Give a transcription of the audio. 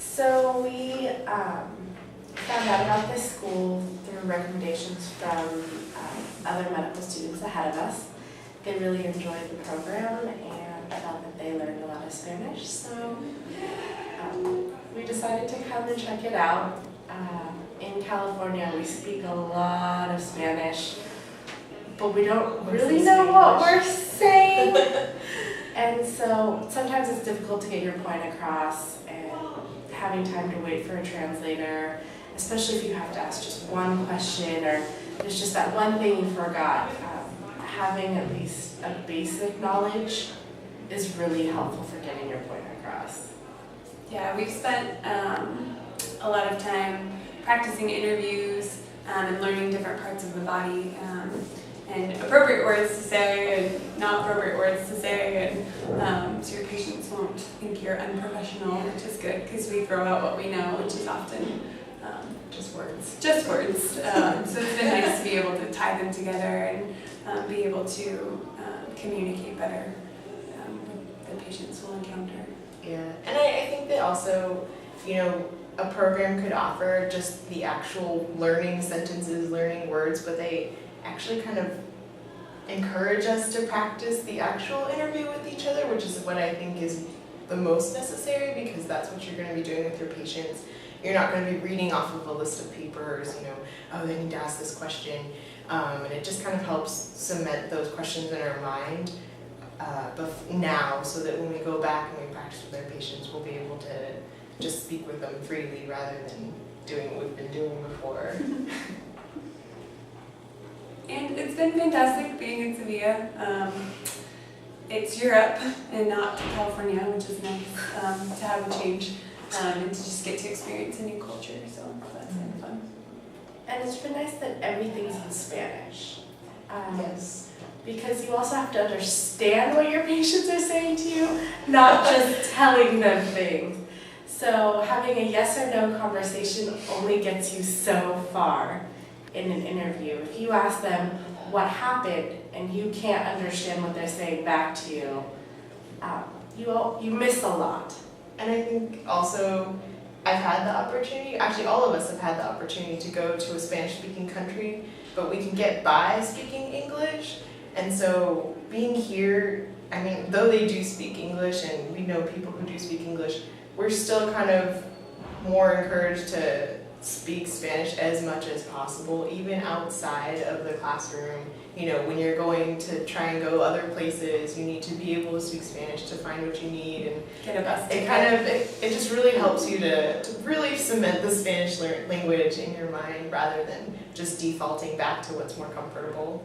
So we found out about this school through recommendations from other medical students ahead of us. They really enjoyed the program and felt that they learned a lot of Spanish, so we decided to come and check it out. In California, we speak a lot of Spanish, but we don't really know what we're saying. And so sometimes it's difficult to get your point across, and having time to wait for a translator, especially if you have to ask just one question or there's just that one thing you forgot. Having at least a basic knowledge is really helpful for getting your point across. Yeah, we've spent a lot of time practicing interviews and learning different parts of the body and appropriate words to say and not appropriate words to say, and so your patients won't think you're unprofessional, which is good because we throw out what we know, which is often Just words. Just words. So it's been nice to be able to tie them together and be able to communicate better with the patients we'll encounter. Yeah, and I think that also, a program could offer just the actual learning sentences, learning words, but they actually kind of encourage us to practice the actual interview with each other, which is what I think is the most necessary, because that's what you're going to be doing with your patients. You're not going to be reading off of a list of papers, oh, they need to ask this question, and it just kind of helps cement those questions in our mind now, so that when we go back and we practice with our patients, we'll be able to just speak with them freely rather than doing what we've been doing before. And it's been fantastic being in Sevilla. It's Europe and not California, which is nice to have a change and to just get to experience a new culture, so that's been fun. And it's been nice that everything's in Spanish. Yes. Because you also have to understand what your patients are saying to you, not just telling them things. So having a yes or no conversation only gets you so far in an interview. If you ask them what happened and you can't understand what they're saying back to you, you miss a lot. And I think also I've had the opportunity, actually all of us have had the opportunity to go to a Spanish-speaking country, but we can get by speaking English. And so being here, though they do speak English and we know people who do speak English, we're still kind of more encouraged to speak Spanish as much as possible, even outside of the classroom. When you're going to try and go other places, you need to be able to speak Spanish to find what you need, and Get a bus ticket. it just really helps you to really cement the Spanish language in your mind rather than just defaulting back to what's more comfortable.